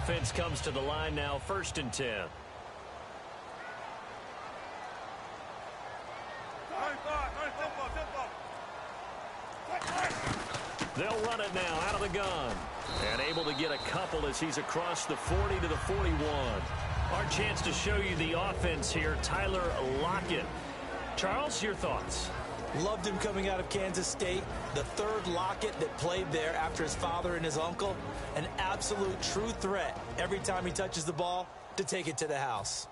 offense comes to the line now, 1st and 10. They'll run it now out of the gun. And able to get a couple as he's across the 40 to the 41. Our chance to show you the offense here, Tyler Lockett. Charles, your thoughts? Loved him coming out of Kansas State. The third Lockett that played there after his father and his uncle. An absolute true threat every time he touches the ball to take it to the house.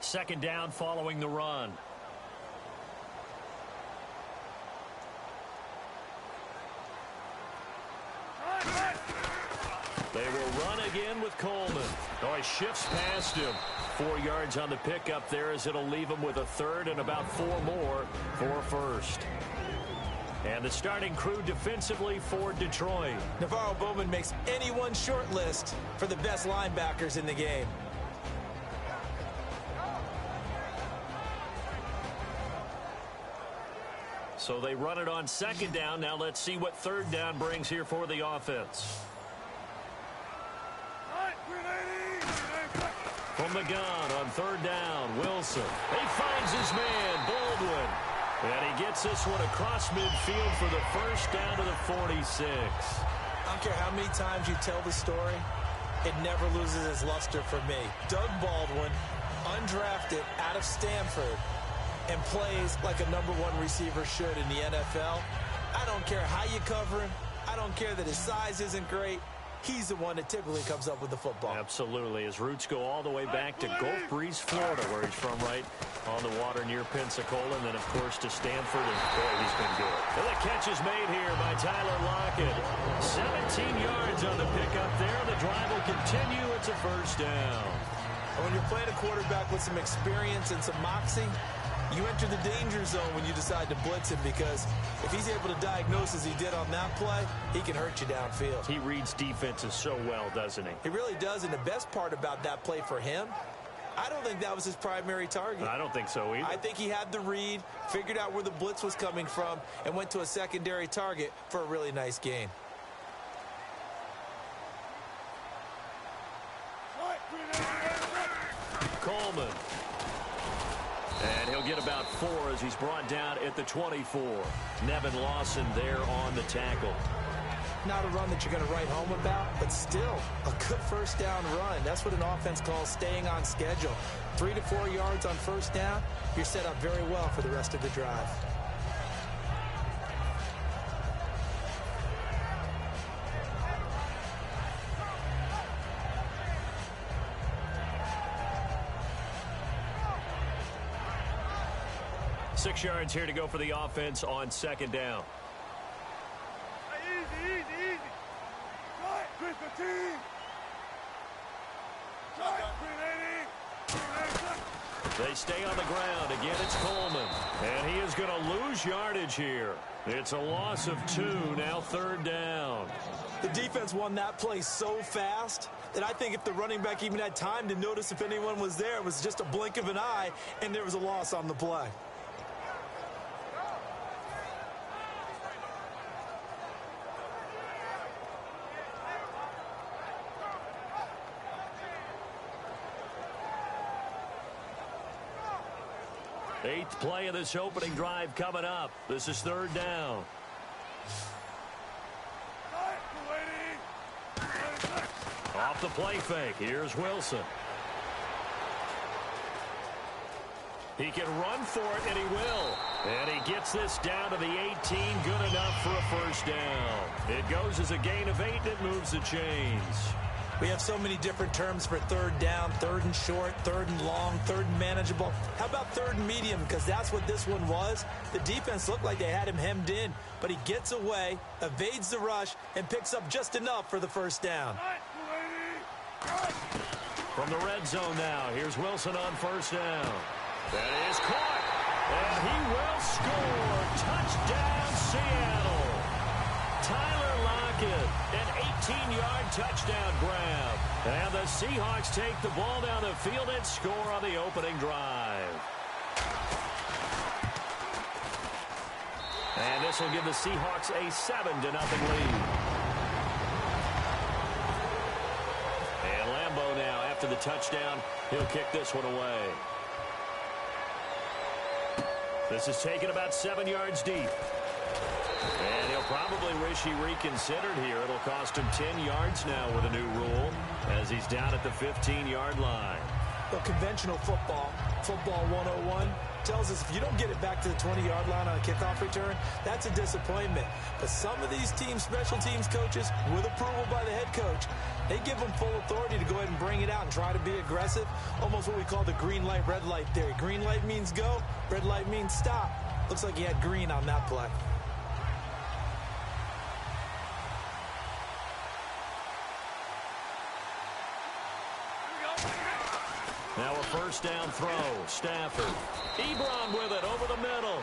2nd down following the run. They will run again with Coleman. Oh, he shifts past him. 4 yards on the pickup there as it'll leave him with a 3rd and about 4 more for a 1st. And the starting crew defensively for Detroit. Navarro Bowman makes anyone's short list for the best linebackers in the game. So they run it on 2nd down. Now let's see what 3rd down brings here for the offense. From the gun on 3rd down, Wilson. He finds his man, Baldwin. And he gets this one across midfield for the 1st down to the 46. I don't care how many times you tell the story, it never loses its luster for me. Doug Baldwin, undrafted out of Stanford, and plays like a #1 receiver should in the NFL. I don't care how you cover him. I don't care that his size isn't great. He's the one that typically comes up with the football. Absolutely. His roots go all the way back to Gulf Breeze, Florida, where he's from, right on the water near Pensacola, and then, of course, to Stanford, and boy, he's been good. And the catch is made here by Tyler Lockett. 17 yards on the pickup there. The drive will continue. It's a 1st down. And when you're playing a quarterback with some experience and some moxie, you enter the danger zone when you decide to blitz him, because if he's able to diagnose as he did on that play, he can hurt you downfield. He reads defenses so well, doesn't he? He really does, and the best part about that play for him, I don't think that was his primary target. I don't think so either. I think he had the read, figured out where the blitz was coming from, and went to a secondary target for a really nice gain. Coleman. And he'll get about 4 as he's brought down at the 24. Nevin Lawson there on the tackle. Not a run that you're going to write home about, but still a good 1st down run. That's what an offense calls staying on schedule. 3 to 4 yards on 1st down, you're set up very well for the rest of the drive. Six yards here to go for the offense on 2nd down. Easy. Chris, the team. They stay on the ground. Again, it's Coleman. And he is going to lose yardage here. It's a loss of 2, now 3rd down. The defense won that play so fast that I think if the running back even had time to notice if anyone was there, it was just a blink of an eye, and there was a loss on the play. Eighth play of this opening drive coming up. This is 3rd down. Off the play fake. Here's Wilson. He can run for it, and he will. And he gets this down to the 18. Good enough for a 1st down. It goes as a gain of 8, and it moves the chains. We have so many different terms for 3rd down, 3rd and short, 3rd and long, 3rd and manageable. How about 3rd and medium? Because that's what this one was. The defense looked like they had him hemmed in, but he gets away, evades the rush, and picks up just enough for the 1st down. From the red zone now, here's Wilson on 1st down. That is caught, and he will score. Touchdown, Seattle. Tyler Lockett, an 18-yard touchdown grab. And the Seahawks take the ball down the field and score on the opening drive. And this will give the Seahawks a 7-0 lead. touchdown. He'll kick this one away. This is taken about 7 yards deep. And he'll probably wish he reconsidered here. It'll cost him 10 yards now with a new rule as he's down at the 15-yard line. Well, conventional football 101, tells us if you don't get it back to the 20-yard line on a kickoff return, that's a disappointment. But some of these teams, special teams coaches, with approval by the head coach, they give them full authority to go ahead and bring it out and try to be aggressive. Almost what we call the green light, red light theory. Green light means go, red light means stop. Looks like he had green on that play. Now a first down throw. Stafford. Ebron with it over the middle.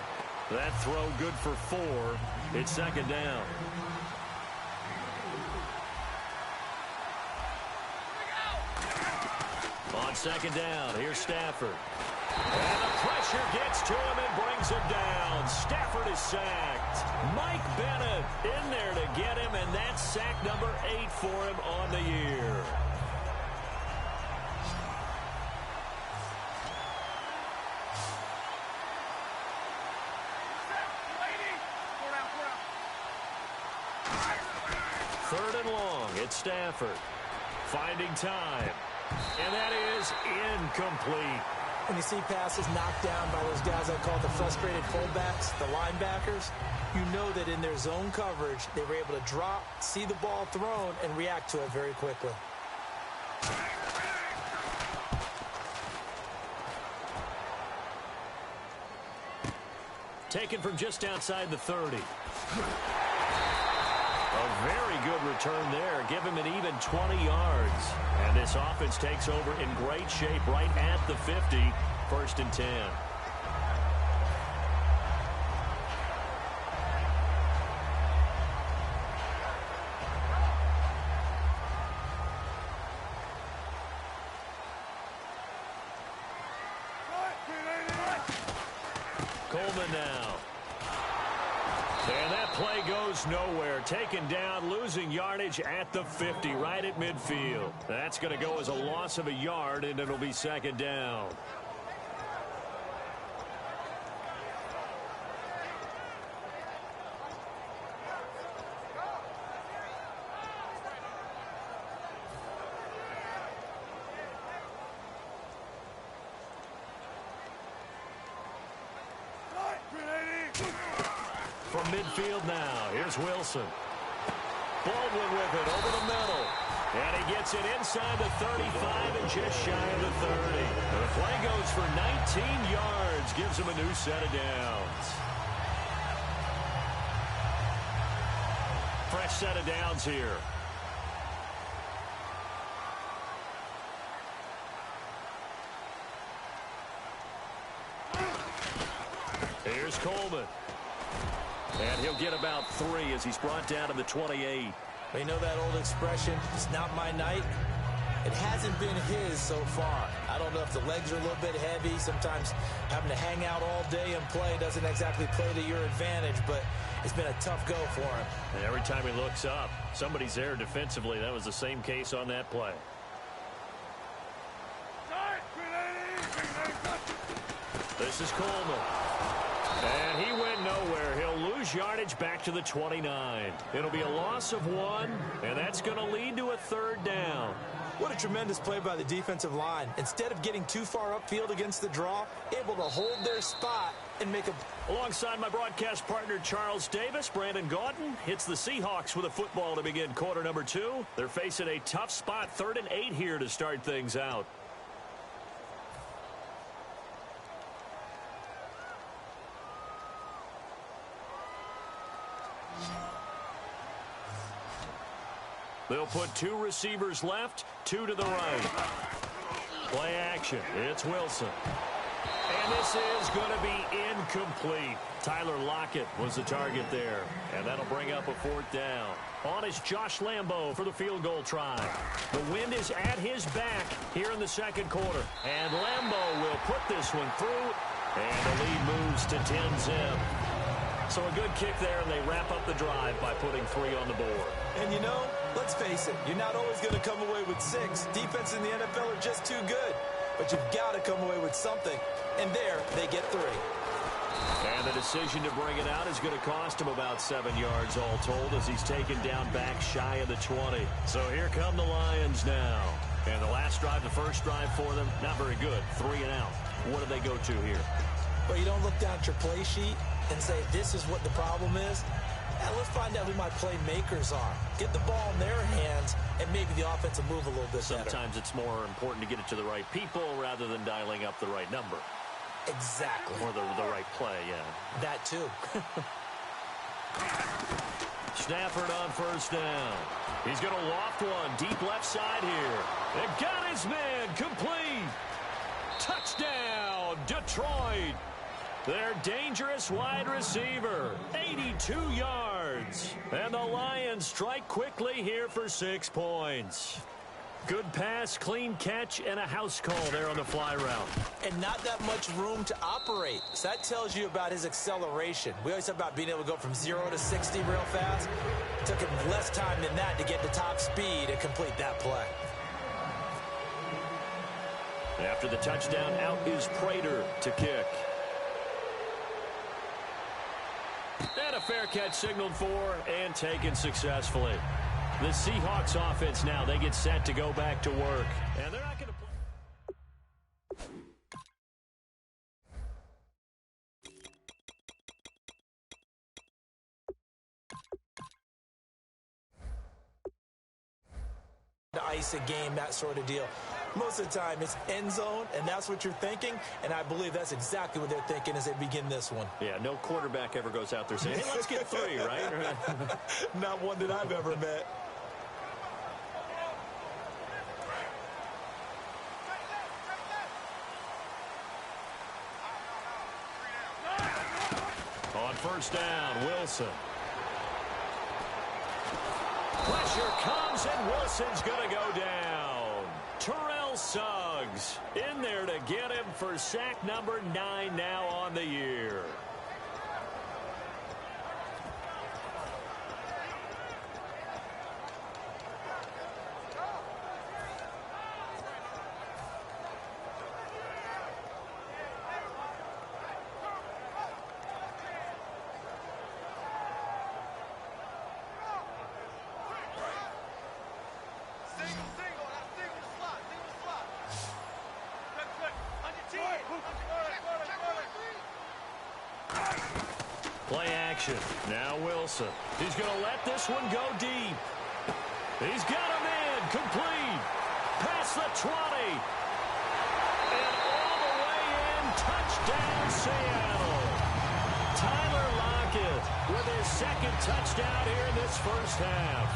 That throw good for 4. It's second down. On second down, here's Stafford. And the pressure gets to him and brings him down. Stafford is sacked. Mike Bennett in there to get him, and that's sack number 8 for him on the year. Third and long, it's Stafford. Finding time. And that is incomplete. When you see passes knocked down by those guys I call the frustrated fullbacks, the linebackers, you know that in their zone coverage, they were able to drop, see the ball thrown, and react to it very quickly. Taken from just outside the 30. A very good return there. Give him an even 20 yards. And this offense takes over in great shape right at the 50. First and 10. Coleman now. And that play goes nowhere. Taken down, losing yardage at the 50, right at midfield. That's going to go as a loss of a yard, and it'll be second down. From midfield now, here's Wilson. Baldwin with it over the middle. And he gets it inside the 35 and just shy of the 30. The play goes for 19 yards, gives him a new set of downs. Fresh set of downs here. Here's Coleman. And he'll get about 3 as he's brought down to the 28. Well, you know that old expression, it's not my night? It hasn't been his so far. I don't know if the legs are a little bit heavy. Sometimes having to hang out all day and play doesn't exactly play to your advantage, but it's been a tough go for him. And every time he looks up, somebody's there defensively. That was the same case on that play. This is Coleman. And he went nowhere. He'll lose yardage back to the 29. It'll be a loss of 1, and that's going to lead to a third down. What a tremendous play by the defensive line. Instead of getting too far upfield against the draw, able to hold their spot and make a... Alongside my broadcast partner, Charles Davis, Brandon Gaudin hits the Seahawks with a football to begin quarter number 2. They're facing a tough spot, 3rd and 8 here to start things out. They'll put 2 receivers left, 2 to the right. Play action. It's Wilson. And this is going to be incomplete. Tyler Lockett was the target there. And that'll bring up a 4th down. On is Josh Lambo for the field goal try. The wind is at his back here in the second quarter. And Lambo will put this one through. And the lead moves to 10-zip. So a good kick there, and they wrap up the drive by putting 3 on the board. And you know, Let's face it, you're not always going to come away with 6. Defense in the NFL are just too good. But you've got to come away with something. And there, they get 3. And the decision to bring it out is going to cost him about 7 yards all told as he's taken down back shy of the 20. So here come the Lions now. And the last drive, the first drive for them, not very good. 3 and out. What do they go to here? Well, you don't look down at your play sheet and say, this is what the problem is. Now, let's find out who my playmakers are. Get the ball in their hands, and maybe the offense will move a little bit better. Sometimes it's more important to get it to the right people rather than dialing up the right number. Exactly. Or the right play, yeah. That too. Stafford on first down. He's going to loft one deep left side here. They've got his man complete. Touchdown, Detroit. Their dangerous wide receiver, 82 yards. And the Lions strike quickly here for 6 points. Good pass, clean catch, and a house call there on the fly route. And not that much room to operate. So that tells you about his acceleration. We always talk about being able to go from 0 to 60 real fast. It took him less time than that to get to top speed and complete that play. After the touchdown, out is Prater to kick. And a fair catch signaled for and taken successfully. The Seahawks offense now, they get set to go back to work. And they're not going to to ice a game, that sort of deal. Most of the time, it's end zone, and that's what you're thinking, and I believe that's exactly what they're thinking as they begin this one. Yeah, no quarterback ever goes out there saying, hey, let's get 3, right? Not one that I've ever met. On first down, Wilson. Pressure comes, and Wilson's going to go down. Terrell Suggs in there to get him for sack number 9 now on the year. Play action. Now Wilson. He's going to let this one go deep. He's got him in. Complete. Past the 20. And all the way in. Touchdown, Seattle. Tyler Lockett with his second touchdown here in this first half.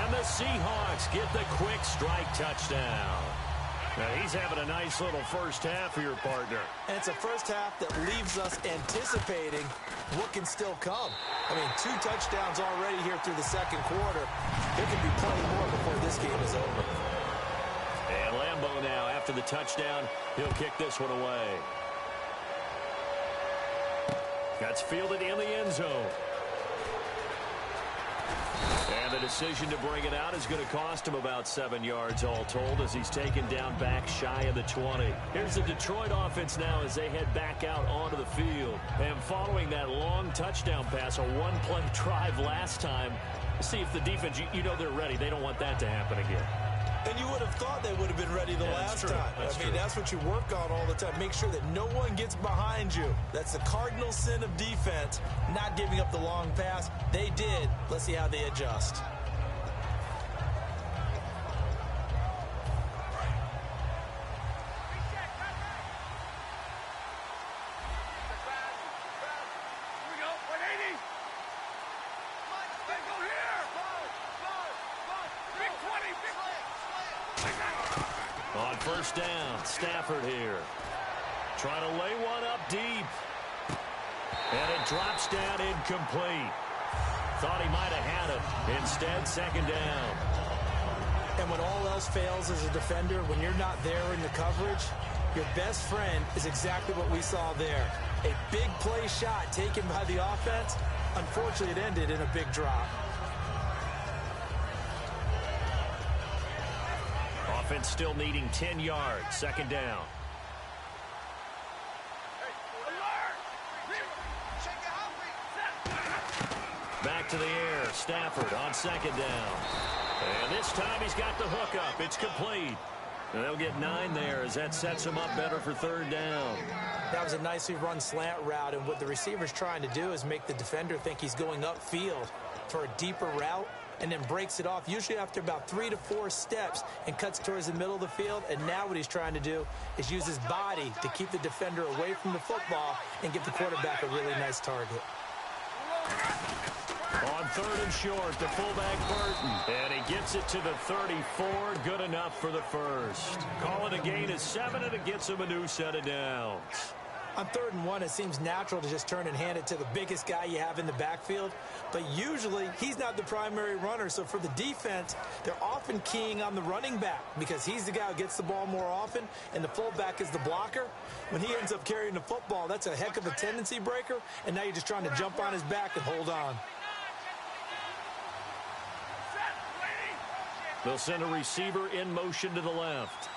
And the Seahawks get the quick strike touchdown. Now, he's having a nice little first half here, partner. And it's a first half that leaves us anticipating what can still come. I mean, 2 touchdowns already here through the second quarter. There can be plenty more before this game is over. And Lambeau now, after the touchdown, he'll kick this one away. That's fielded in the end zone. And the decision to bring it out is going to cost him about 7 yards all told as he's taken down back shy of the 20. Here's the Detroit offense now as they head back out onto the field. And following that long touchdown pass, a one-play drive last time, see if the defense, you know they're ready. They don't want that to happen again. And you would have thought they would have been ready the last time. I mean, that's what you work on all the time. Make sure that no one gets behind you. That's the cardinal sin of defense, not giving up the long pass. They did. Let's see how they adjust. On first down, Stafford here. Trying to lay one up deep. And it drops down incomplete. Thought he might have had it. Instead, second down. And when all else fails as a defender, when you're not there in the coverage, your best friend is exactly what we saw there. A big play shot taken by the offense. Unfortunately, it ended in a big drop. Offense still needing 10 yards. Second down. Back to the air. Stafford on second down. And this time he's got the hook up. It's complete. And they'll get 9 there as that sets him up better for third down. That was a nicely run slant route, and what the receiver's trying to do is make the defender think he's going upfield for a deeper route, and then breaks it off, usually after about 3 to 4 steps, and cuts towards the middle of the field. And now what he's trying to do is use his body to keep the defender away from the football and give the quarterback a really nice target. On third and short, the fullback Burton. And he gets it to the 34. Good enough for the first. Call it a gain of 7, and it gets him a new set of downs. On 3rd and 1, it seems natural to just turn and hand it to the biggest guy you have in the backfield. But usually, he's not the primary runner. So for the defense, they're often keying on the running back because he's the guy who gets the ball more often, and the fullback is the blocker. When he ends up carrying the football, that's a heck of a tendency breaker, and now you're just trying to jump on his back and hold on. They'll send a receiver in motion to the left.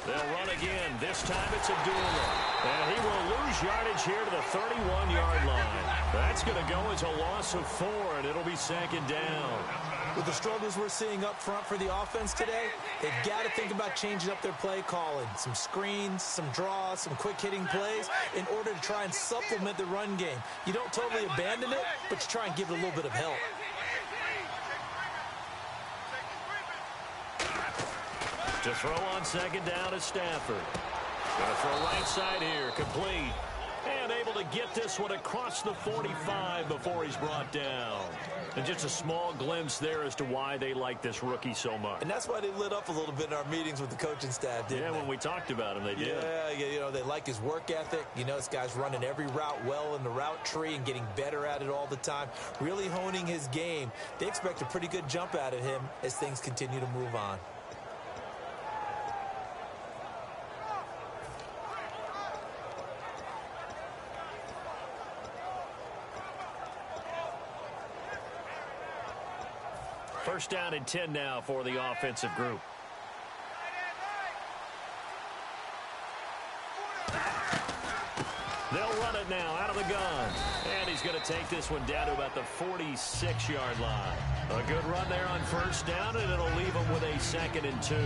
They'll run again. This time it's Abdullah. And he will lose yardage here to the 31-yard line. That's going to go as a loss of 4, and it'll be second down. With the struggles we're seeing up front for the offense today, they've got to think about changing up their play calling. Some screens, some draws, some quick-hitting plays in order to try and supplement the run game. You don't totally abandon it, but you try and give it a little bit of help. To throw on second down is Stafford. Going to throw right side here, complete. And able to get this one across the 45 before he's brought down. And just a small glimpse there as to why they like this rookie so much. And that's why they lit up a little bit in our meetings with the coaching staff, didn't they? Yeah, when we talked about him, they did. Yeah, you know, they like his work ethic. You know, this guy's running every route well in the route tree and getting better at it all the time. Really honing his game. They expect a pretty good jump out of him as things continue to move on. First down and 10 now for the offensive group. They'll run it now out of the gun. And he's going to take this one down to about the 46-yard line. A good run there on first down, and it'll leave him with a 2nd and 2.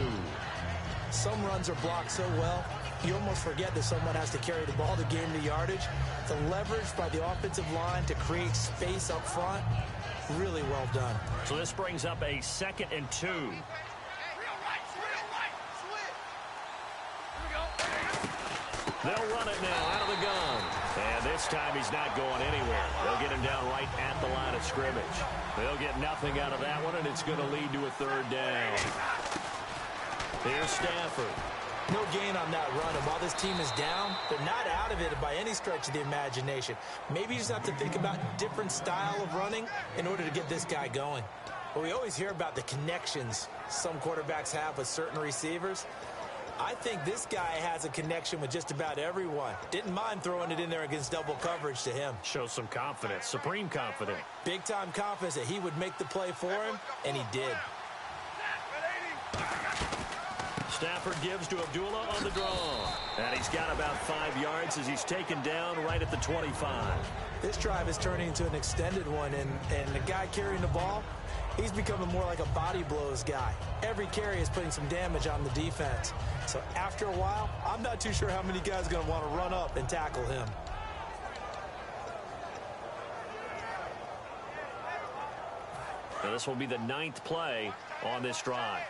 Some runs are blocked so well, you almost forget that someone has to carry the ball to gain the yardage. The leverage by the offensive line to create space up front, really well done. So this brings up a 2nd and 2. They'll run it now out of the gun. And this time he's not going anywhere. They'll get him down right at the line of scrimmage. They'll get nothing out of that one, and it's going to lead to a 3rd down. Here's Stafford. No gain on that run, and while this team is down, they're not out of it by any stretch of the imagination. Maybe you just have to think about a different style of running in order to get this guy going. But we always hear about the connections some quarterbacks have with certain receivers. I think this guy has a connection with just about everyone. Didn't mind throwing it in there against double coverage to him. Shows some confidence, supreme confidence. Big-time confidence that he would make the play for him, and he did. Stafford gives to Abdullah on the draw. And he's got about 5 yards as he's taken down right at the 25. This drive is turning into an extended one, and the guy carrying the ball, he's becoming more like a body blows guy. Every carry is putting some damage on the defense. So after a while, I'm not too sure how many guys are going to want to run up and tackle him. Now this will be the 9th play on this drive.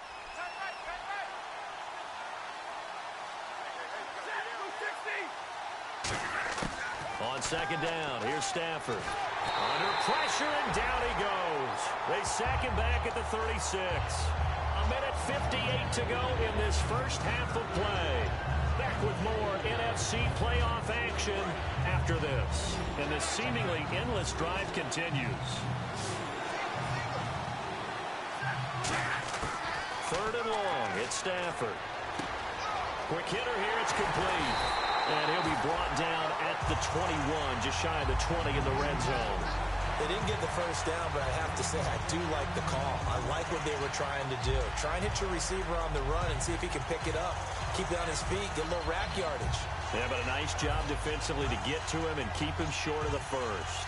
On second down, here's Stafford. Under pressure, and down he goes. They sack him back at the 36. A minute 58 to go in this first half of play. Back with more NFC playoff action after this. And the seemingly endless drive continues. 3rd and long, it's Stafford. Quick hitter here. It's complete. And he'll be brought down at the 21, just shy of the 20 in the red zone. They didn't get the first down, but I have to say I do like the call. I like what they were trying to do. Try and hit your receiver on the run and see if he can pick it up. Keep it on his feet, get a little rack yardage. Yeah, but a nice job defensively to get to him and keep him short of the first.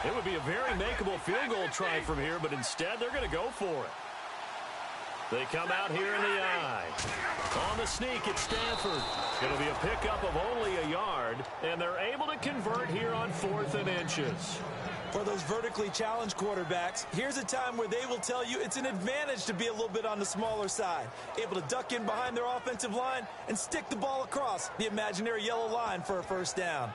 It would be a very makeable field goal try from here, but instead they're going to go for it. They come out here in the eye. On the sneak, it's Stanford. It'll be a pickup of only a yard, and they're able to convert here on 4th and inches. For those vertically challenged quarterbacks, here's a time where they will tell you it's an advantage to be a little bit on the smaller side. Able to duck in behind their offensive line and stick the ball across the imaginary yellow line for a first down.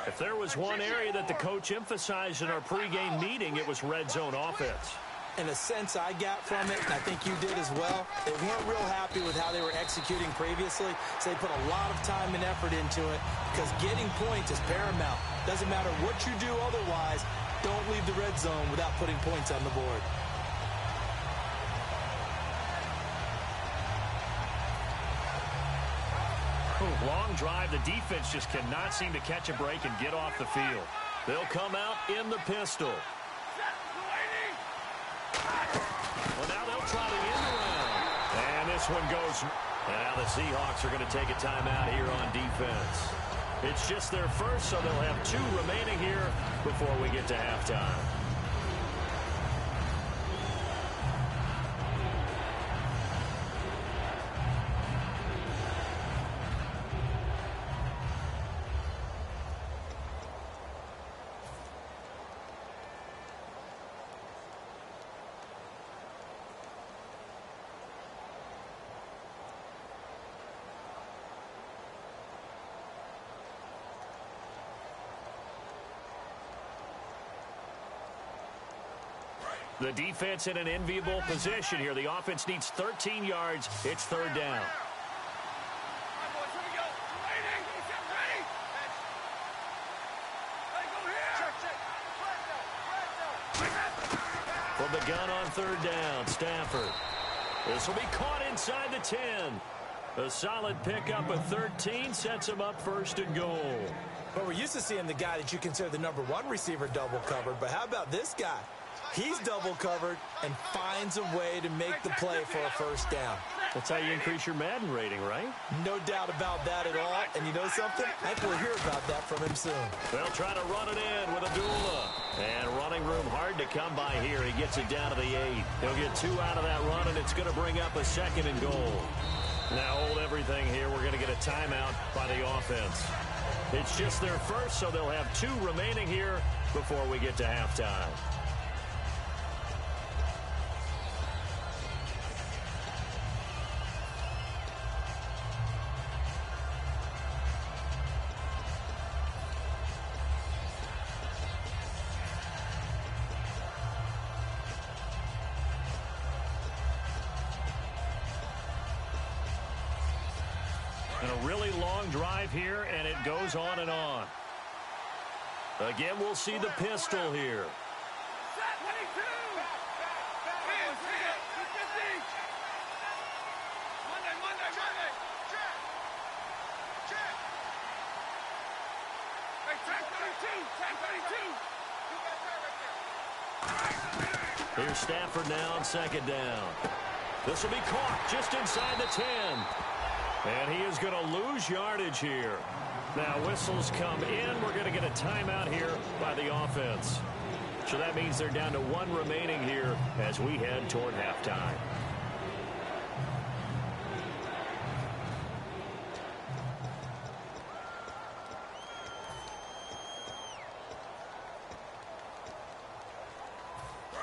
If there was one area that the coach emphasized in our pregame meeting, it was red zone offense. And the sense I got from it, and I think you did as well, they weren't real happy with how they were executing previously, so they put a lot of time and effort into it because getting points is paramount. Doesn't matter what you do otherwise, don't leave the red zone without putting points on the board. Long drive. The defense just cannot seem to catch a break and get off the field. They'll come out in the pistol. Well, now they'll try the end around. And this one goes. And now the Seahawks are going to take a timeout here on defense. It's just their first, so they'll have 2 remaining here before we get to halftime. The defense in an enviable position here. The offense needs 13 yards. It's 3rd down. From the gun on 3rd down, Stanford. This will be caught inside the 10. A solid pickup of 13 sets him up 1st and goal. Well, we're used to seeing the guy that you consider the #1 receiver double covered, but how about this guy? He's double covered and finds a way to make the play for a first down. That's how you increase your Madden rating, right? No doubt about that at all. And you know something? I think we'll hear about that from him soon. They'll try to run it in with Abdullah. And running room hard to come by here. He gets it down to the 8. He'll get 2 out of that run, and it's going to bring up a 2nd and goal. Now hold everything here. We're going to get a timeout by the offense. It's just their first, so they'll have 2 remaining here before we get to halftime. And a really long drive here, and it goes on and on. Again, we'll see the pistol here. Here's Stanford now on 2nd down. This will be caught just inside the 10. And he is going to lose yardage here. Now whistles come in. We're going to get a timeout here by the offense. So that means they're down to 1 remaining here as we head toward halftime.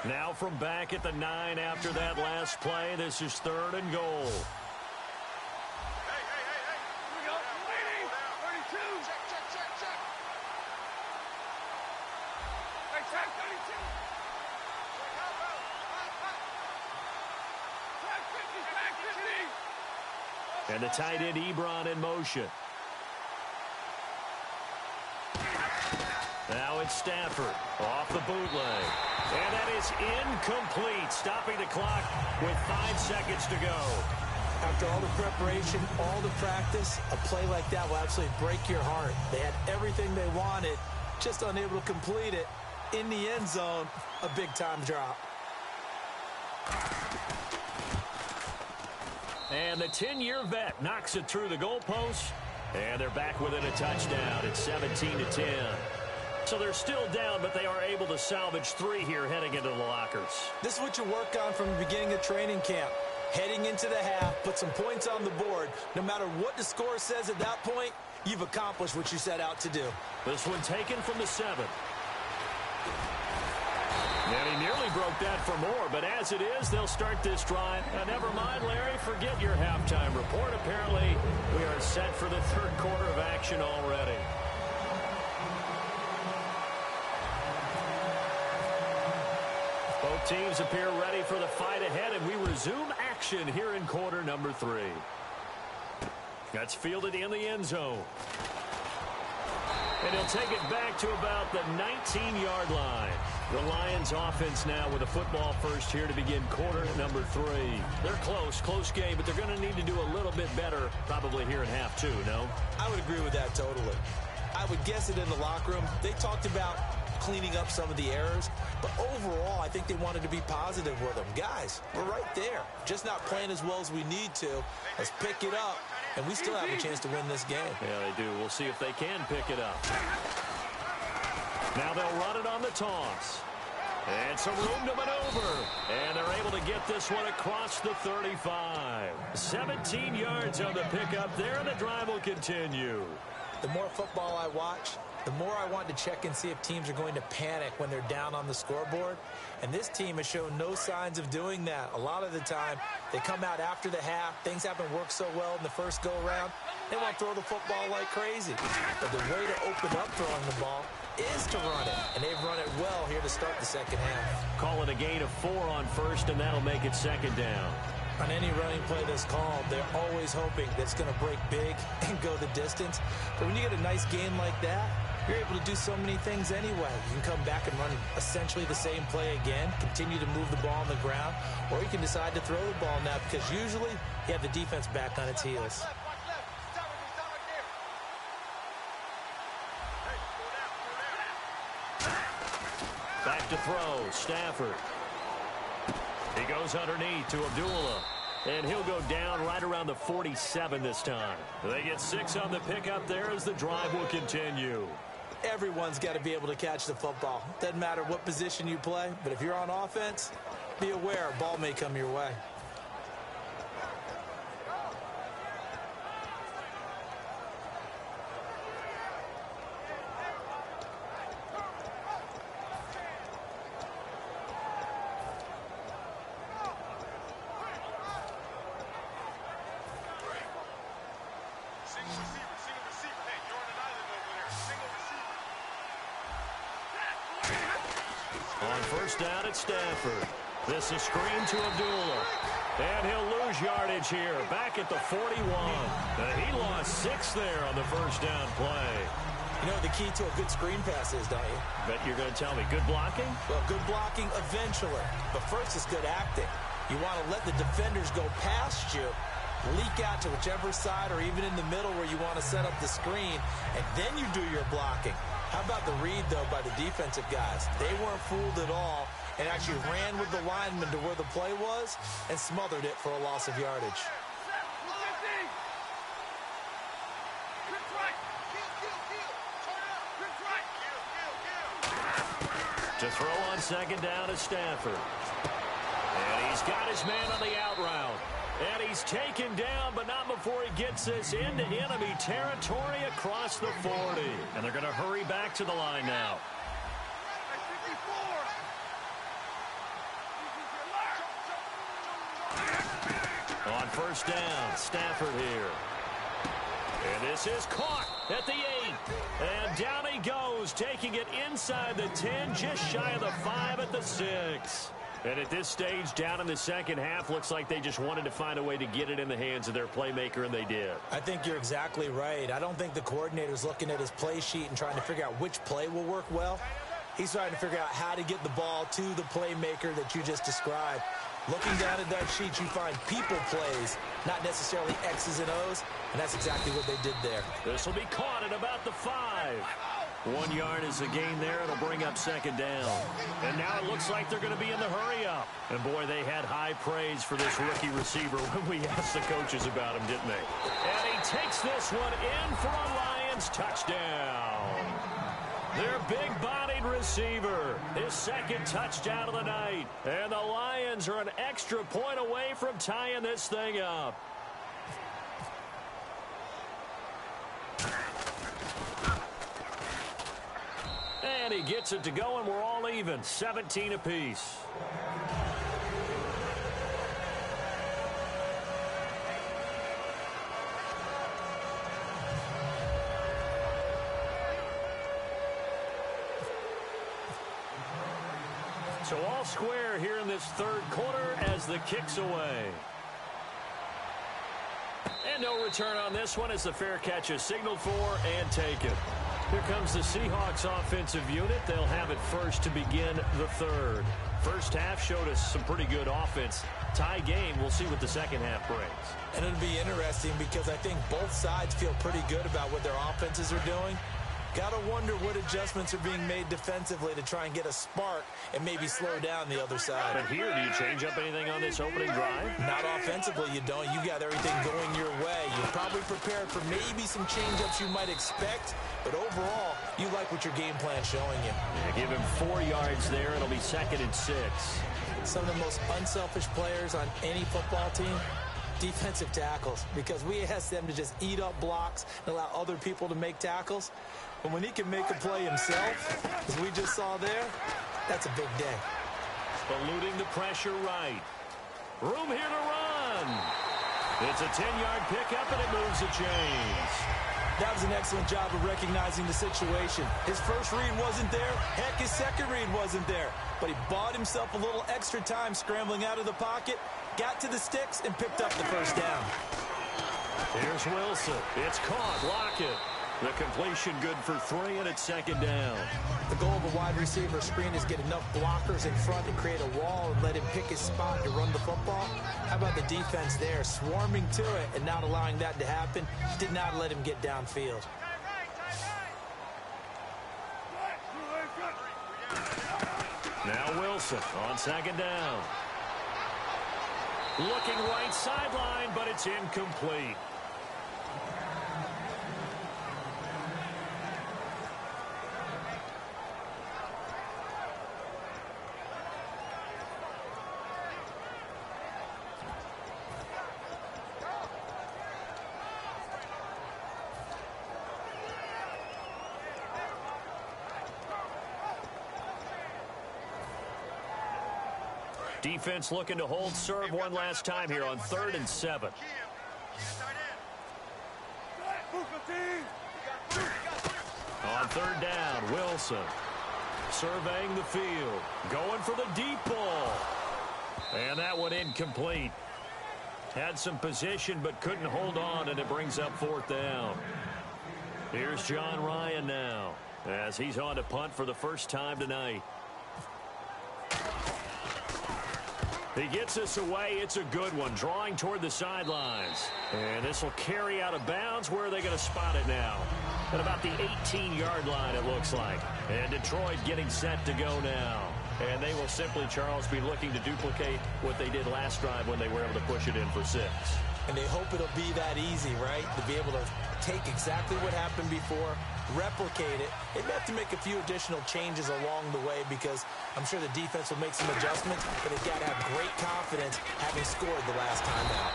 Now from back at the 9 after that last play, this is 3rd and goal. And the tight end, Ebron, in motion. Now it's Stafford off the bootleg. And that is incomplete, stopping the clock with 5 seconds to go. After all the preparation, all the practice, a play like that will absolutely break your heart. They had everything they wanted, just unable to complete it. In the end zone, a big-time drop. And the 10-year vet knocks it through the goalpost. And they're back within a touchdown. It's 17-10. So they're still down, but they are able to salvage 3 here heading into the lockers. This is what you work on from the beginning of training camp. Heading into the half, put some points on the board. No matter what the score says at that point, you've accomplished what you set out to do. This one taken from the 7. And he nearly broke that for more, but as it is, they'll start this drive. Never mind, Larry, forget your halftime report. Apparently, we are set for the 3rd quarter of action already. Both teams appear ready for the fight ahead, and we resume action here in quarter number 3. That's fielded in the end zone. And he'll take it back to about the 19-yard line. The Lions offense now with a football first here to begin quarter number 3. They're close game, but they're going to need to do a little bit better probably here in half 2, no? I would agree with that totally. I would guess it in the locker room. They talked about cleaning up some of the errors, but overall, I think they wanted to be positive with them. Guys, we're right there. Just not playing as well as we need to. Let's pick it up, and we still have a chance to win this game. Yeah, they do. We'll see if they can pick it up. Now they'll run it on the toss. And some room to maneuver. And they're able to get this one across the 35. 17 yards on the pickup there, and the drive will continue. The more football I watch, the more I want to check and see if teams are going to panic when they're down on the scoreboard. And this team has shown no signs of doing that. A lot of the time, they come out after the half. Things haven't worked so well in the first go-around. They want to throw the football like crazy. But the way to open up throwing the ball is to run it. And they've run it well here to start the second half. Call it a gain of 4 on first, and that'll make it second down. On any running play that's called, they're always hoping that it's going to break big and go the distance. But when you get a nice game like that, you're able to do so many things anyway. You can come back and run essentially the same play again, continue to move the ball on the ground, or you can decide to throw the ball now because usually you have the defense back on its heels. Back to throw, Stafford. He goes underneath to Abdullah. And he'll go down right around the 47 this time. They get 6 on the pickup there as the drive will continue. Everyone's got to be able to catch the football. Doesn't matter what position you play, but if you're on offense, be aware a ball may come your way. On first down, it's Stafford. This is screen to Abdullah. And he'll lose yardage here. Back at the 41. He lost 6 there on the first down play. You know what the key to a good screen pass is, don't you? Bet you're going to tell me. Good blocking? Well, good blocking eventually. But first is good acting. You want to let the defenders go past you, leak out to whichever side or even in the middle where you want to set up the screen, and then you do your blocking. How about the read, though, by the defensive guys? They weren't fooled at all and actually ran with the lineman to where the play was and smothered it for a loss of yardage. To throw on second down is Stafford. And he's got his man on the out route. And he's taken down, but not before he gets this into enemy territory across the 40. And they're going to hurry back to the line now. On first down, Stafford here. And this is caught at the 8. And down he goes, taking it inside the 10, just shy of the 5 at the 6. And at this stage, down in the second half, looks like they just wanted to find a way to get it in the hands of their playmaker, and they did. I think you're exactly right. I don't think the coordinator's looking at his play sheet and trying to figure out which play will work well. He's trying to figure out how to get the ball to the playmaker that you just described. Looking down at that sheet, you find people plays, not necessarily X's and O's, and that's exactly what they did there. This will be caught at about the 5. 1 yard is a gain there. It'll bring up second down. And now it looks like they're going to be in the hurry-up. And, boy, they had high praise for this rookie receiver when we asked the coaches about him, didn't they? And he takes this one in for a Lions touchdown. Their big-bodied receiver, his second touchdown of the night. And the Lions are an extra point away from tying this thing up. And he gets it to go, and we're all even, 17 apiece. So all square here in this third quarter as the kick's away. And no return on this one as the fair catch is signaled for and taken. Here comes the Seahawks offensive unit. They'll have it first to begin the third. First half showed us some pretty good offense. Tie game, we'll see what the second half brings. And it'll be interesting because I think both sides feel pretty good about what their offenses are doing. Got to wonder what adjustments are being made defensively to try and get a spark and maybe slow down the other side. But here, do you change up anything on this opening drive? Not offensively, you don't. You got everything going your way. You're probably prepared for maybe some change-ups you might expect, but overall, you like what your game plan's showing you. Yeah, give him 4 yards there. It'll be 2nd and 6. Some of the most unselfish players on any football team, defensive tackles, because we ask them to just eat up blocks and allow other people to make tackles. And when he can make a play himself, as we just saw there, that's a big day. Eluding the pressure right. Room here to run. It's a 10-yard pickup, and it moves the chains. That was an excellent job of recognizing the situation. His first read wasn't there. Heck, his second read wasn't there. But he bought himself a little extra time scrambling out of the pocket, got to the sticks, and picked up the first down. Here's Wilson. It's caught. Lockett. The completion good for 3, and it's 2nd down. The goal of a wide receiver screen is get enough blockers in front to create a wall and let him pick his spot to run the football. How about the defense there, swarming to it and not allowing that to happen? Did not let him get downfield. Now Wilson on 2nd down. Looking right sideline, but it's incomplete. Defense looking to hold serve one last time here on 3rd and 7. On 3rd down, Wilson surveying the field, going for the deep ball. And that one incomplete. Had some position but couldn't hold on, and it brings up 4th down. Here's John Ryan now as he's on to punt for the first time tonight. He gets this away. It's a good one, drawing toward the sidelines. And this will carry out of bounds. Where are they going to spot it now? At about the 18-yard line, it looks like. And Detroit getting set to go now. And they will simply, Charles, be looking to duplicate what they did last drive when they were able to push it in for 6. And they hope it'll be that easy, right? To be able to take exactly what happened before, replicate it. They may have to make a few additional changes along the way because I'm sure the defense will make some adjustments, but they've got to have great confidence having scored the last time out.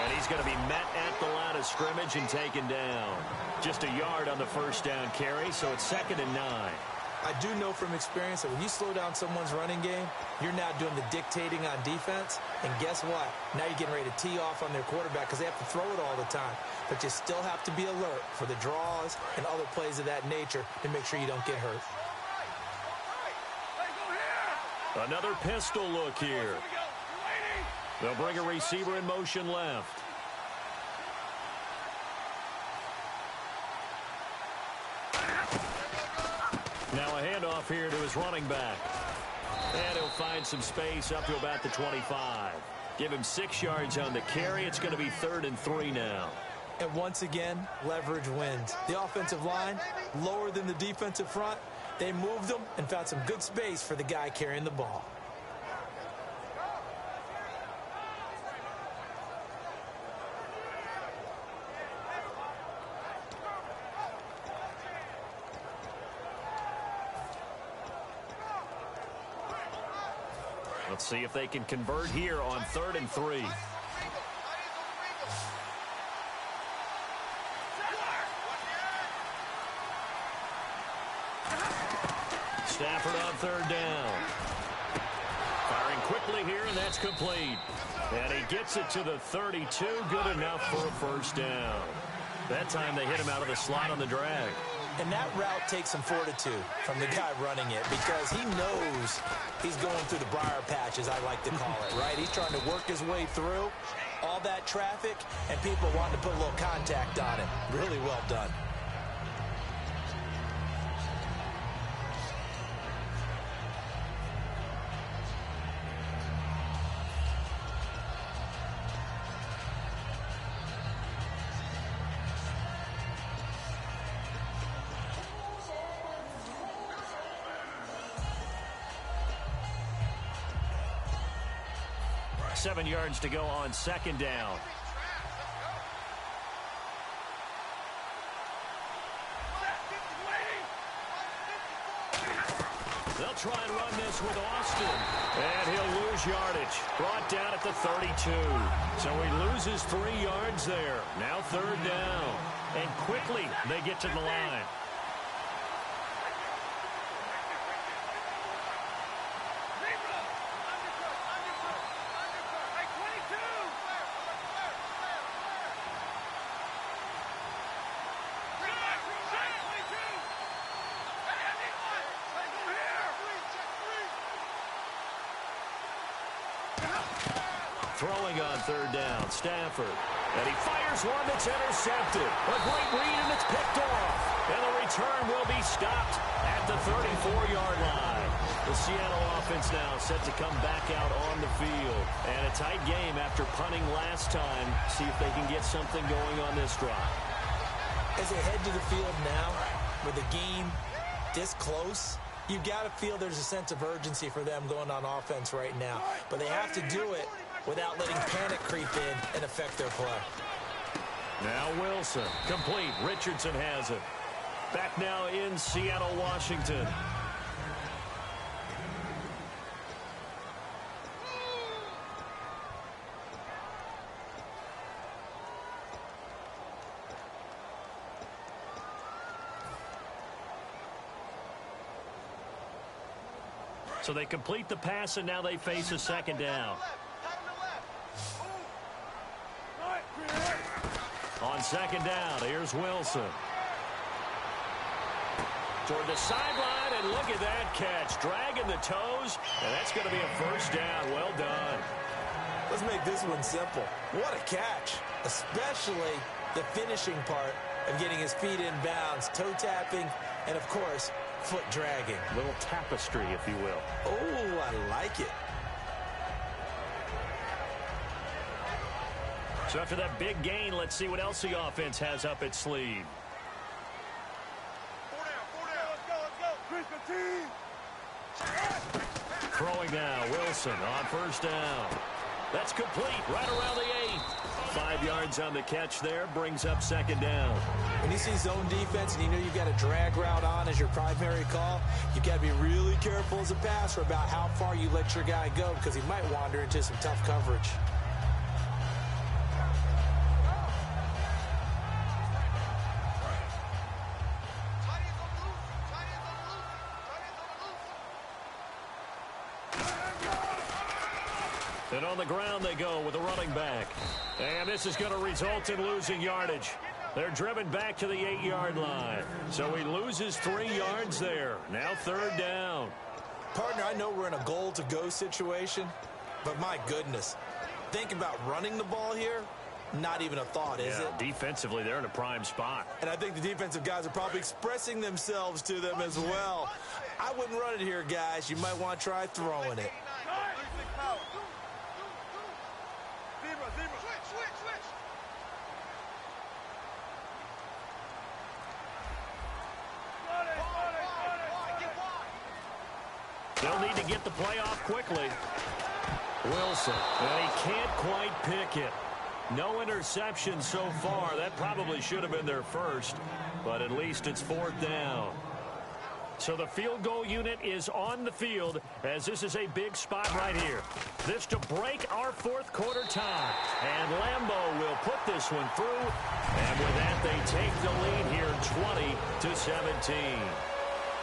And he's going to be met at the line of scrimmage and taken down. Just a yard on the first down carry, so it's 2nd and 9. I do know from experience that when you slow down someone's running game, you're now doing the dictating on defense. And guess what? Now you're getting ready to tee off on their quarterback because they have to throw it all the time. But you still have to be alert for the draws and other plays of that nature to make sure you don't get hurt. Another pistol look here. They'll bring a receiver in motion left. Now a handoff here to his running back. And he'll find some space up to about the 25. Give him 6 yards on the carry. It's going to be 3rd and 3 now. And once again, leverage wins. The offensive line, lower than the defensive front. They moved them and found some good space for the guy carrying the ball. Let's see if they can convert here on 3rd and 3. Stafford on 3rd down. Firing quickly here, and that's complete. And he gets it to the 32. Good enough for a first down. That time they hit him out of the slot on the drag. And that route takes some fortitude from the guy running it because he knows he's going through the briar patch, as I like to call it, right? He's trying to work his way through all that traffic, and people wanting to put a little contact on him. Really well done. Seven yards to go on 2nd down. They'll try and run this with Austin. And he'll lose yardage. Brought down at the 32. So he loses 3 yards there. Now 3rd down. And quickly they get to the line. Throwing on 3rd down, Stafford. And he fires one that's intercepted. A great read, and it's picked off. And the return will be stopped at the 34-yard line. The Seattle offense now set to come back out on the field. And a tight game after punting last time. See if they can get something going on this drive. As they head to the field now, with the game this close, you got to feel there's a sense of urgency for them going on offense right now. But they have to do it without letting panic creep in and affect their play. Now Wilson, complete. Richardson has it. Back now in Seattle, Washington. So they complete the pass, and now they face a 2nd down. On 2nd down, here's Wilson. Toward the sideline, and look at that catch. Dragging the toes, and that's going to be a first down. Well done. Let's make this one simple. What a catch, especially the finishing part of getting his feet in bounds, toe tapping, and, of course, foot dragging. Little tapestry, if you will. Oh, I like it. So after that big gain, let's see what else the offense has up its sleeve. 4 down, let's go. Chris, team. Throwing now, Wilson on 1st down. That's complete, right around the 8. 5 yards on the catch there, brings up 2nd down. When you see zone defense and you know you've got a drag route on as your primary call, you've got to be really careful as a passer about how far you let your guy go because he might wander into some tough coverage. And on the ground they go with a running back. And this is going to result in losing yardage. They're driven back to the 8-yard line. So he loses 3 yards there. Now 3rd down. Partner, I know we're in a goal-to-go situation, but my goodness, think about running the ball here. Not even a thought, is it? Defensively, they're in a prime spot. And I think the defensive guys are probably expressing themselves to them as well. I wouldn't run it here, guys. You might want to try throwing it. They'll need to get the play off quickly. Wilson, and he can't quite pick it. No interception so far. That probably should have been their first, but at least it's 4th down. So the field goal unit is on the field as this is a big spot right here. This to break our 4th quarter tie. And Lambeau will put this one through. And with that, they take the lead here 20-17.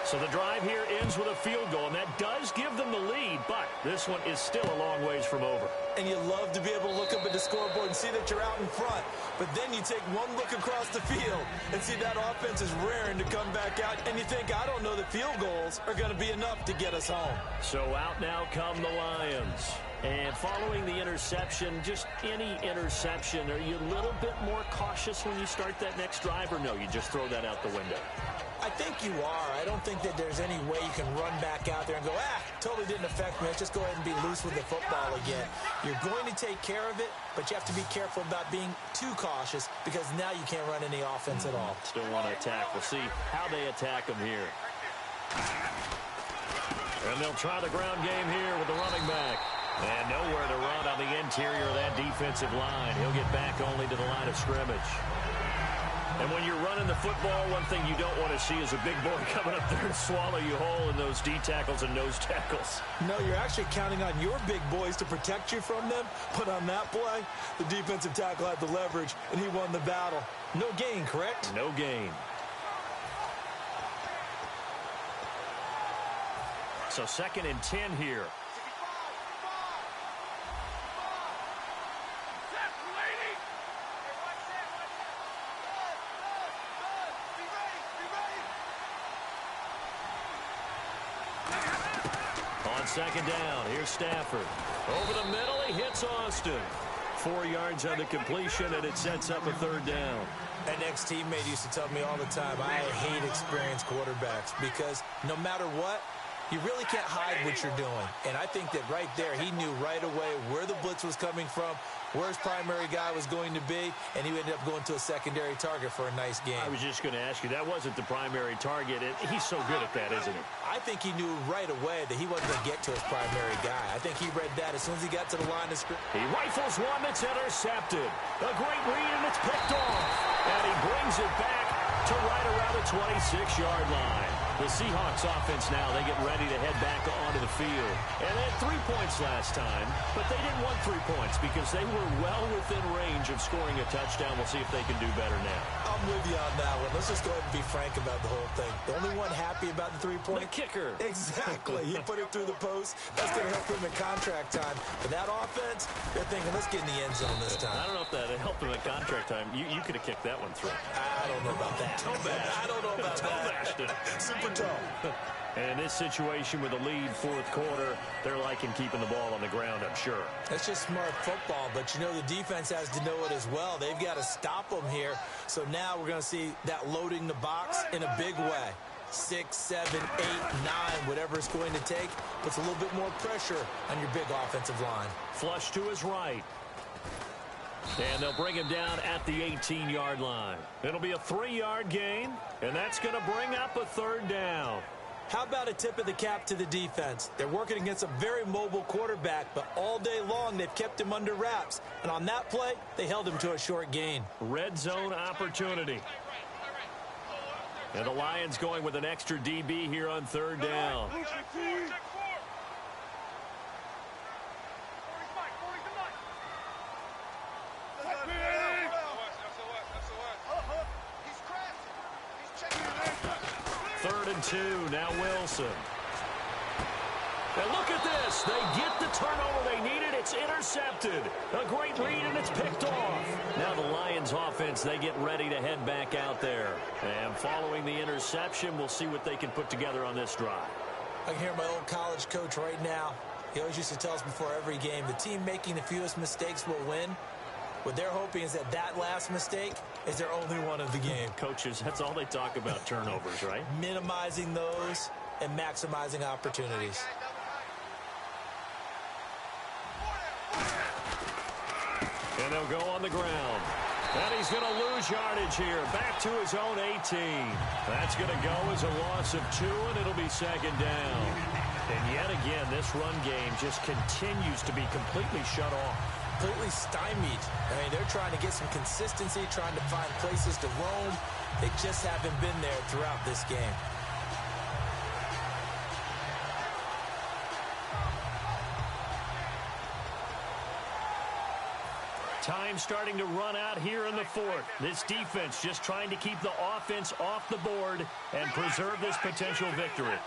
So the drive here ends with a field goal, and that does give them the lead, but this one is still a long ways from over. And you love to be able to look up at the scoreboard and see that you're out in front. But then you take one look across the field and see that offense is raring to come back out. And you think, I don't know that field goals are going to be enough to get us home. So out now come the Lions. And following the interception, just any interception, are you a little bit more cautious when you start that next drive, or no, you just throw that out the window? I think you are. I don't think that there's any way you can run back out there and go, totally didn't affect me. Let's just go ahead and be loose with the football again. You're going to take care of it, but you have to be careful about being too cautious because now you can't run any offense at all. Still want to attack. We'll see how they attack them here. And they'll try the ground game here with the running back. And nowhere to run on the interior of that defensive line. He'll get back only to the line of scrimmage. And when you're running the football, one thing you don't want to see is a big boy coming up there and swallow you whole in those D tackles and nose tackles. No, you're actually counting on your big boys to protect you from them. But on that play, the defensive tackle had the leverage, and he won the battle. No gain, correct? No gain. So 2nd and 10 here. On 2nd down, here's Stafford. Over the middle, he hits Austin. 4 yards on the completion, and it sets up a 3rd down. An ex-teammate used to tell me all the time, I hate experienced quarterbacks because no matter what, you really can't hide what you're doing. And I think that right there, he knew right away where the blitz was coming from, where his primary guy was going to be, and he ended up going to a secondary target for a nice game. I was just going to ask you, that wasn't the primary target. He's so good at that, isn't he? I think he knew right away that he wasn't going to get to his primary guy. I think he read that as soon as he got to the line of scrimmage. He rifles one that's intercepted. A great read, and it's picked off. And he brings it back to right around the 26-yard line. The Seahawks offense now, they get ready to head back onto the field. And they had 3 points last time, but they didn't want 3 points because they were well within range of scoring a touchdown. We'll see if they can do better now. I'm with you on that one. Let's just go ahead and be frank about the whole thing. The only one happy about the 3-point? The kicker. Exactly. He put it through the post. That's going to help him in contract time. But that offense, they're thinking, let's get in the end zone this time. I don't know if that helped him at contract time. You could have kicked that one through. I don't know about that. I don't know about that. Super toe. And in this situation with a lead 4th quarter, they're liking keeping the ball on the ground, I'm sure. That's just smart football, but you know the defense has to know it as well. They've got to stop them here. So now we're going to see that loading the box in a big way. 6, 7, 8, 9, whatever it's going to take, puts a little bit more pressure on your big offensive line. Flush to his right. And they'll bring him down at the 18-yard line. It'll be a 3-yard gain, and that's going to bring up a 3rd down. How about a tip of the cap to the defense? They're working against a very mobile quarterback, but all day long they've kept him under wraps. And on that play, they held him to a short gain. Red zone opportunity. And the Lions going with an extra DB here on 3rd down. Third and 2, now Wilson. And look at this. They get the turnover they needed. It's intercepted. A great read, and it's picked off. Now the Lions offense, they get ready to head back out there. And following the interception, we'll see what they can put together on this drive. I can hear my old college coach right now. He always used to tell us before every game, the team making the fewest mistakes will win. What they're hoping is that last mistake is their only one of the game. Coaches, that's all they talk about, turnovers, right? Minimizing those and maximizing opportunities. And they'll go on the ground. And he's going to lose yardage here. Back to his own 18. That's going to go as a loss of 2, and it'll be second down. And yet again, this run game just continues to be completely shut off. Completely stymied. I mean, they're trying to get some consistency, trying to find places to roam. They just haven't been there throughout this game. Time starting to run out here in the fourth. This defense just trying to keep the offense off the board and preserve this potential victory.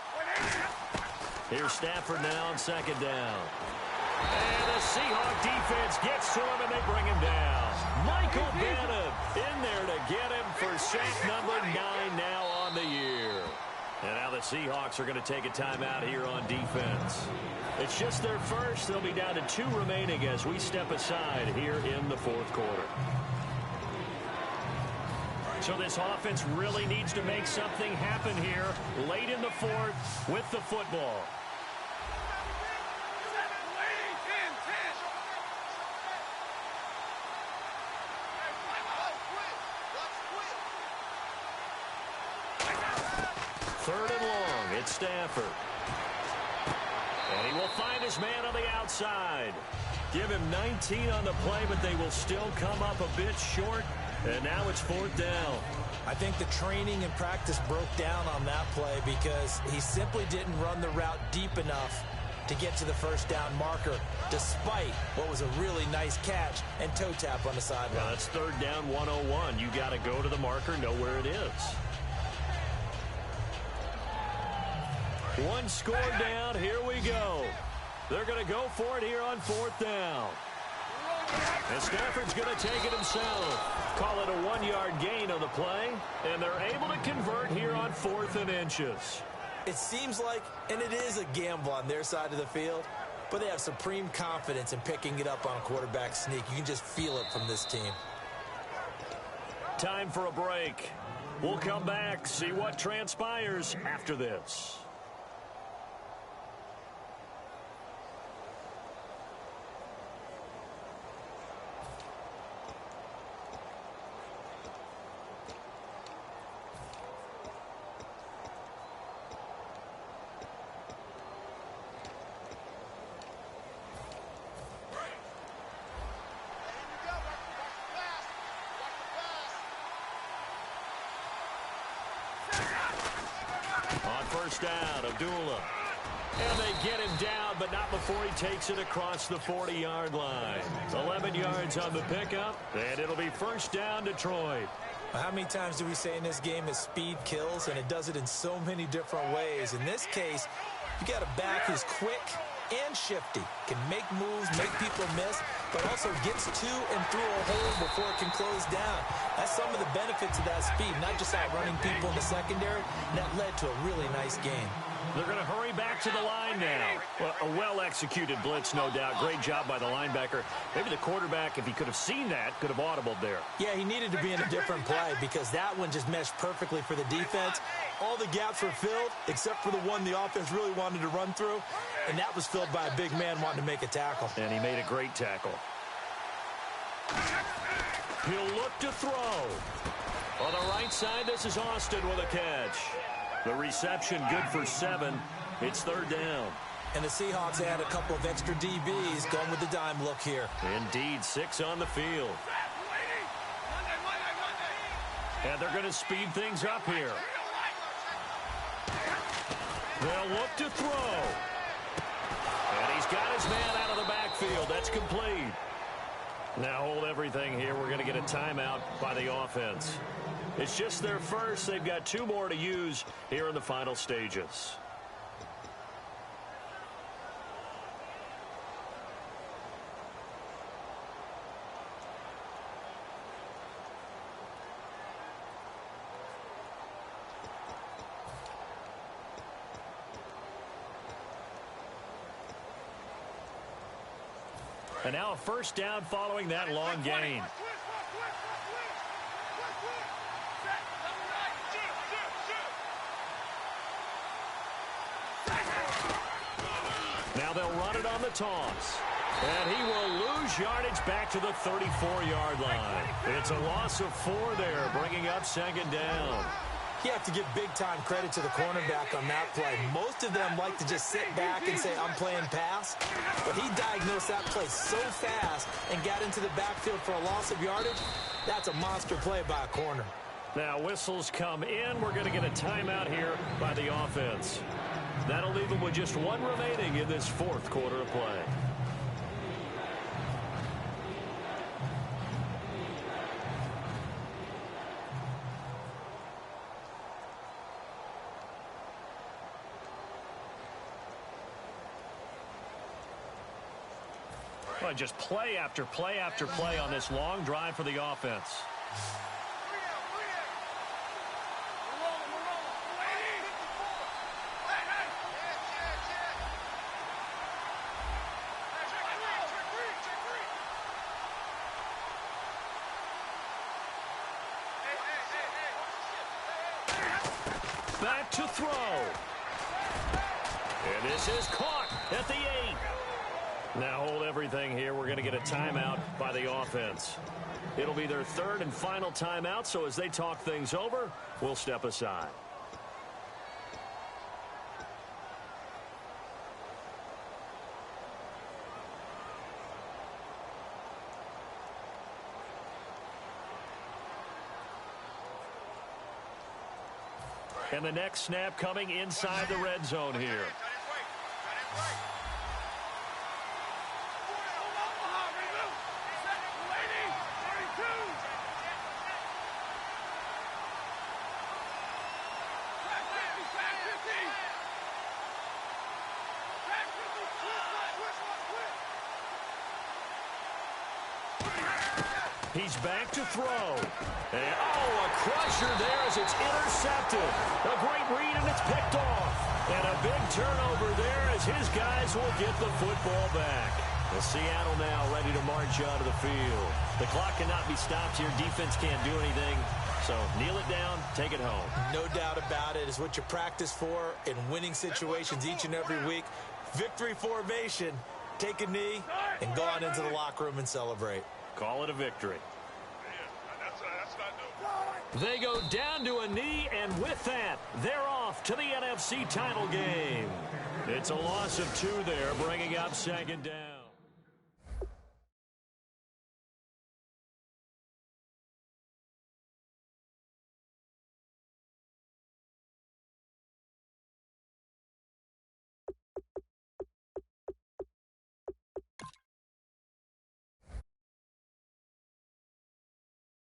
Here's Stafford now on second down. And the Seahawk defense gets to him, and they bring him down. Michael Bennett in there to get him for sack number 9 now on the year. And now the Seahawks are going to take a timeout here on defense. It's just their first. They'll be down to 2 remaining as we step aside here in the fourth quarter. So this offense really needs to make something happen here late in the fourth with the football. Third and long, it's Stafford. And he will find his man on the outside. Give him 19 on the play, but they will still come up a bit short. And now it's fourth down. I think the training and practice broke down on that play because he simply didn't run the route deep enough to get to the first down marker, despite what was a really nice catch and toe tap on the sideline. Well, that's third down 101. You got to go to the marker, know where it is. One score down. Here we go. They're going to go for it here on fourth down. And Stafford's going to take it himself. Call it a 1-yard gain on the play. And they're able to convert here on 4th and inches. It seems like, and it is a gamble on their side of the field, but they have supreme confidence in picking it up on a quarterback sneak. You can just feel it from this team. Time for a break. We'll come back, see what transpires after this. First down, Abdullah. And they get him down, but not before he takes it across the 40-yard line. 11 yards on the pickup, and it'll be first down, Detroit. How many times do we say in this game that speed kills, and it does it in so many different ways? In this case, you got a back who's quick and shifty, can make moves, make people miss, but also gets to and through a hole before it can close down. That's some of the benefits of that speed, not just outrunning people in the secondary, and that led to a really nice game. They're going to hurry back to the line now. Well, a well-executed blitz, no doubt. Great job by the linebacker. Maybe the quarterback, if he could have seen that, could have audibled there. Yeah, he needed to be in a different play because that one just meshed perfectly for the defense. All the gaps were filled except for the one the offense really wanted to run through, and that was filled by a big man wanting to make a tackle. And he made a great tackle. He'll look to throw. On the right side, this is Austin with a catch. The reception good for 7. It's third down. And the Seahawks add a couple of extra DBs going with the dime look here. Indeed, 6 on the field. And they're going to speed things up here. They'll look to throw. And he's got his man out of the backfield. That's complete. Now hold everything here. We're going to get a timeout by the offense. It's just their first. They've got 2 more to use here in the final stages. And now a first down following that long gain. Now they'll run it on the toss. And he will lose yardage back to the 34-yard line. It's a loss of 4 there, bringing up second down. You have to give big-time credit to the cornerback on that play. Most of them like to just sit back and say, I'm playing pass. But he diagnosed that play so fast and got into the backfield for a loss of yardage. That's a monster play by a corner. Now whistles come in. We're going to get a timeout here by the offense. That'll leave them with just 1 remaining in this 4th quarter of play. Well, just play after play after play on this long drive for the offense. Back to throw. And this is caught at the 8. Now hold everything here. We're going to get a timeout by the offense. It'll be their 3rd and final timeout, so as they talk things over, we'll step aside. And the next snap coming inside the red zone here. He's back to throw. And, a crusher there as it's intercepted. A great read, and it's picked off. And a big turnover there as his guys will get the football back. Well, Seattle now ready to march out of the field. The clock cannot be stopped here. Defense can't do anything. So kneel it down, take it home. No doubt about it. It's what you practice for in winning situations each and every week. Victory formation. Take a knee and go on into the locker room and celebrate. Call it a victory. They go down to a knee, and with that, they're off to the NFC title game. It's a loss of 2 there, bringing up second down.